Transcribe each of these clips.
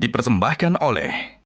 Dipersembahkan oleh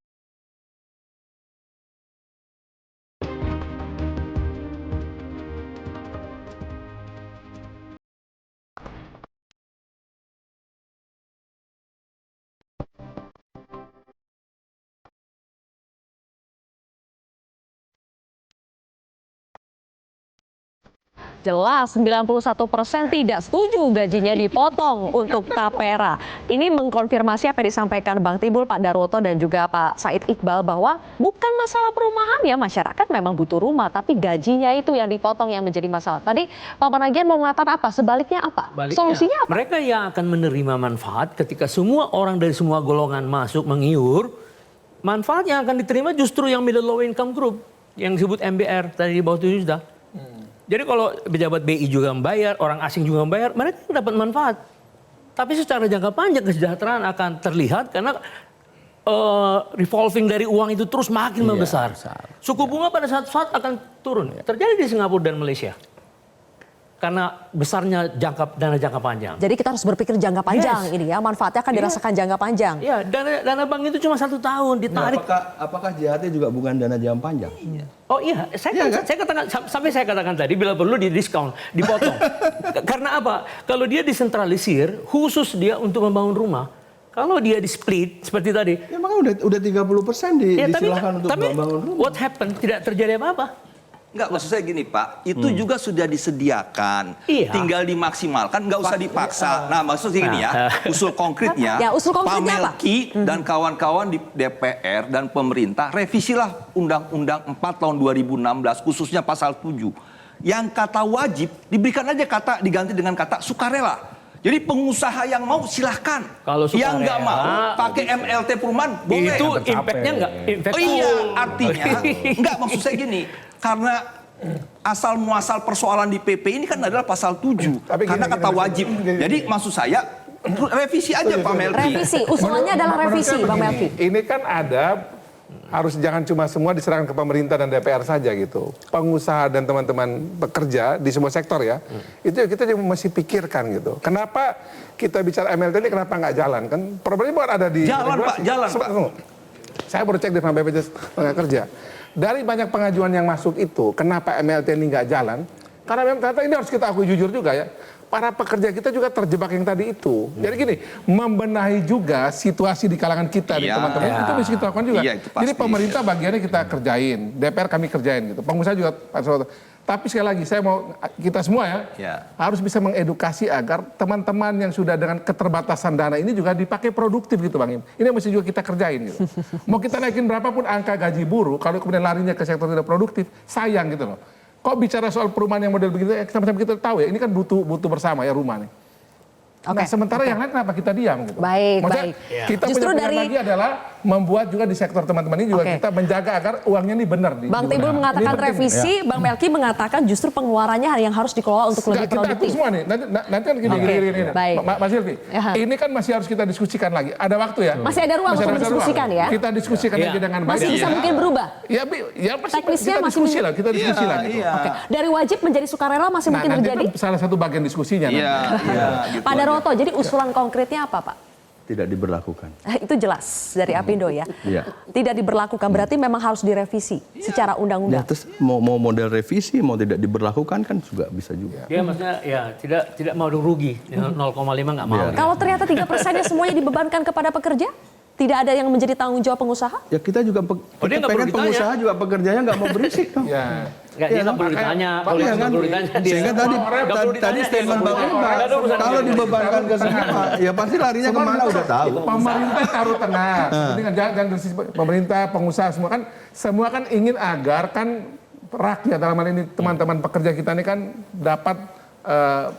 Jelas 91% tidak setuju gajinya dipotong untuk Tapera. Ini mengkonfirmasi apa yang disampaikan Bang Timbul, Pak Daroto, dan juga Pak Said Iqbal bahwa bukan masalah perumahan ya, masyarakat memang butuh rumah, tapi gajinya itu yang dipotong yang menjadi masalah. Tadi Pak Panagian mau mengatakan apa? Sebaliknya apa? Solusinya apa? Mereka yang akan menerima manfaat ketika semua orang dari semua golongan masuk mengiur, manfaat yang akan diterima justru yang middle low income group, yang disebut MBR tadi di bawah 7 juta. Jadi kalau pejabat BI juga membayar, orang asing juga membayar, mereka dapat manfaat. Tapi secara jangka panjang kesejahteraan akan terlihat karena revolving dari uang itu terus makin membesar. Suku bunga pada saat akan turun. Terjadi di Singapura dan Malaysia. Karena besarnya dana jangka panjang. Jadi kita harus berpikir jangka panjang ini ya, manfaatnya akan dirasakan jangka panjang. Iya, dana bank itu cuma 1 tahun ditarik. Apakah JHT juga bukan dana jangka panjang? Oh iya, saya katakan sampai saya katakan tadi bila perlu di diskon, dipotong. Karena apa? Kalau dia disentralisir, khusus dia untuk membangun rumah. Kalau dia di split seperti tadi, Ya makanya udah 30% disilahkan untuk membangun rumah. What happened? Tidak terjadi apa-apa. Enggak, maksud saya gini Pak, itu juga sudah disediakan, tinggal dimaksimalkan, nggak usah dipaksa. Nah maksudnya gini ya, usul konkretnya, Ya, usul Pak konkretnya apa? Melki dan kawan-kawan di DPR dan pemerintah, revisilah Undang-Undang 4 tahun 2016, khususnya pasal 7. Yang kata wajib, diberikan aja diganti dengan kata sukarela. Jadi pengusaha yang mau silahkan, Kalau yang nggak sukarela, mau pakai MLT perumahan boleh. Itu impactnya nggak? Oh iya, artinya enggak, maksud saya gini, karena asal muasal persoalan di PP ini kan adalah pasal 7, karena kata wajib. Jadi maksud saya revisi aja Pak Melki. Revisi, usulannya adalah revisi Bang Melki. Ini kan harus jangan cuma semua diserahkan ke pemerintah dan DPR saja gitu. Pengusaha dan teman-teman pekerja di semua sektor ya, itu kita juga mesti pikirkan gitu. Kenapa kita bicara MLT ini kenapa nggak jalan? Kan problemnya bukan ada di Jalan regulasi. Pak, jalan Pak. Saya baru cek di BPJS Tenaga Kerja. Dari banyak pengajuan yang masuk itu, kenapa MLT ini nggak jalan? Karena memang ternyata ini harus kita akui jujur juga ya. Para pekerja kita juga terjebak yang tadi itu. Jadi gini, membenahi juga situasi di kalangan kita, di teman-teman, itu bisa kita lakukan juga. Iya, itu pasti. Jadi pemerintah bagiannya kita kerjain, DPR kami kerjain gitu. Pengusaha juga. Tapi sekali lagi, saya mau kita semua harus bisa mengedukasi agar teman-teman yang sudah dengan keterbatasan dana ini juga dipakai produktif gitu Bang Im. Ini mesti juga kita kerjain gitu. Mau kita naikin berapapun angka gaji buruh, kalau kemudian larinya ke sektor tidak produktif, sayang gitu loh. Kok bicara soal perumahan yang model begitu, sama-sama kita tahu ya, ini kan butuh bersama ya rumah nih. Nah, sementara yang lain kenapa kita diam gitu? Maksudnya, kita Justru punya lagi adalah membuat juga di sektor teman-teman ini juga kita menjaga agar uangnya ini benar. Bang Timbul mengatakan revisi, Bang Melki mengatakan justru pengeluarannya yang harus dikelola untuk lebih produktif. Kita semua nih, nanti kan gini. Mas Silvi, ini kan masih harus kita diskusikan lagi. Ada waktu ya? Masih ada ruang untuk mendiskusikan ya? Kita diskusikan lagi dengan baik. Masih bisa mungkin berubah? Ya pasti teknisnya kita diskusi lah, kita diskusi lah gitu. Dari wajib menjadi sukarela masih mungkin terjadi? Salah satu bagian diskusinya. Pak Daroto, jadi usulan konkretnya apa Pak? Tidak diberlakukan. Itu jelas dari Apindo ya. Tidak diberlakukan berarti memang harus direvisi secara undang-undang. Terus mau model revisi, mau tidak diberlakukan kan juga bisa juga. Dia maksudnya ya tidak mau rugi, 0,5 nggak mau. Kalau ternyata 3%-nya semuanya dibebankan kepada pekerja, tidak ada yang menjadi tanggung jawab pengusaha? Ya kita juga dia nggak pengen perlu pengusaha juga pekerjanya nggak mau berisik dong. Dia nggak perlu ditanya, perlu ditanya. Sehingga tadi statement Bang Iqbal, kalau dibebankan ke semua, ya pasti larinya kemana udah tahu. Pemerintah taruh tenang. Jangan dari sisi pemerintah, pengusaha semua kan ingin agar kan rakyat dalam hal ini teman-teman pekerja kita ini kan dapat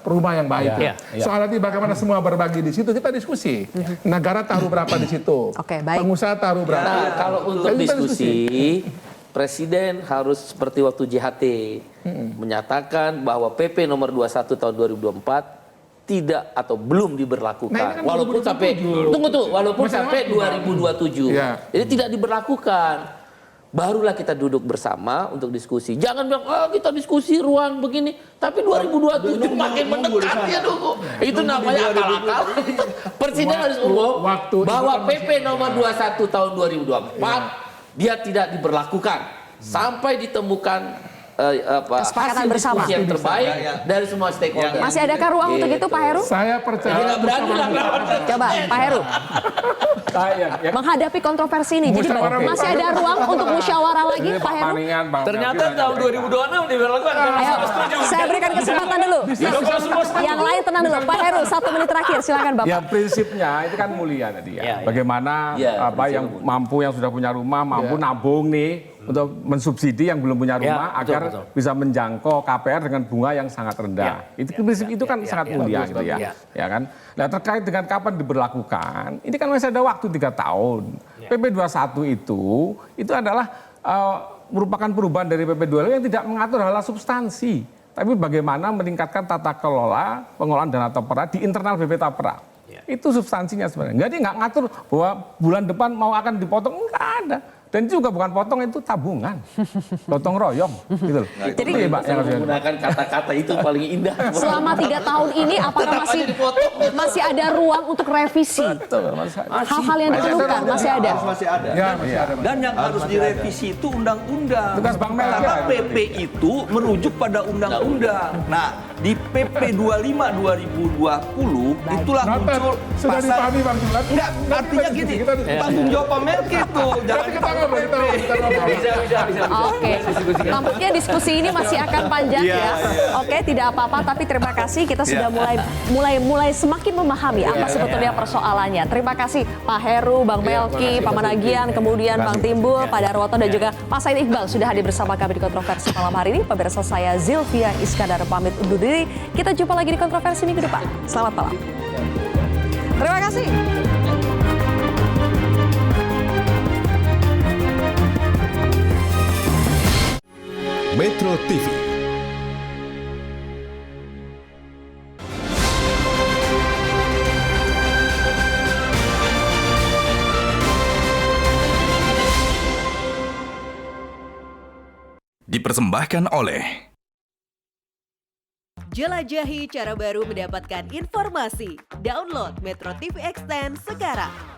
rumah yang baik. Soal nanti bagaimana semua berbagi di situ kita diskusi. Negara taruh berapa di situ, pengusaha taruh berapa. Nah, kalau untuk diskusi, Presiden harus seperti waktu JHT menyatakan bahwa PP nomor 21 tahun 2024 tidak atau belum diberlakukan. Walaupun sampai walaupun sampai 2027. Jadi tidak diberlakukan. barulah kita duduk bersama untuk diskusi. Jangan bilang, kita diskusi ruang begini. Tapi 2027 makin mendekat ya dulu. Itu namanya akal-akal. Presiden harus umum bahwa PP nomor 21 tahun 2024 dia tidak diberlakukan sampai ditemukan kesepakatan hasil bersama diskusi yang terbaik dari semua stakeholder. Masih adakah ruang untuk itu, Pak Heru? Saya percaya. Tidak berani lah. Coba, Pak Heru. Menghadapi kontroversi ini, jadi masih ada ruang untuk musyawarah lagi, Pak Heru? Ternyata tahun 2026 diberlakukan. Ayo, saya berikan kesempatan dulu. Yang lain tenang dulu. Pak Heru, 1 menit terakhir, silakan Bapak. Ya prinsipnya itu kan mulia tadi ya. Bagaimana yang mampu, yang sudah punya rumah mampu nabung nih untuk mensubsidi yang belum punya rumah agar bisa menjangkau KPR dengan bunga yang sangat rendah. Itu prinsip itu kan sangat mulia gitu ya. Ya kan. Nah terkait dengan kapan diberlakukan, ini kan masih ada waktu 3 tahun. PP 21 itu adalah merupakan perubahan dari PP 25 yang tidak mengatur hal substansi, tapi bagaimana meningkatkan tata kelola pengelolaan dana tapera di internal BP Tapera. Itu substansinya sebenarnya. Jadi nggak ngatur bahwa bulan depan mau akan dipotong, nggak ada. Dan itu juga bukan potong, itu tabungan, gotong royong, gitu loh. Jadi Pak yang harus menggunakan kata-kata itu paling indah. Selama 3 tahun ini, apakah masih ada ruang untuk revisi? Hal-hal yang dikeluhkan masih ada. Ya, masih ada. Dan yang harus direvisi itu undang-undang. Tugas Bang Mel Karena aja. PP itu merujuk pada undang-undang. Nah, di PP 25 2020 itulah muncul Sudah pasal. dipahami Bang Julat? Enggak, artinya gini, tanggung jawab Pak Melki itu. Jangan Kita ngobrol, kita ngobrol. Oke, tampaknya diskusi ini masih akan panjang ya. Oke, tidak apa-apa, tapi terima kasih kita sudah mulai semakin memahami apa sebetulnya persoalannya. Terima kasih Pak Heru, Bang Melki, Pak Managian, kemudian Bang Timbul, Pak Darwoto dan juga Pak Said Iqbal sudah hadir bersama kami di Kontroversi malam hari ini. Pemirsa, saya Zilvia Iskandar pamit undur diri. Kita jumpa lagi di Kontroversi minggu depan. Selamat malam. Terima kasih. Metro TV. Dipersembahkan oleh Jelajahi cara baru mendapatkan informasi. Download Metro TV Extend sekarang.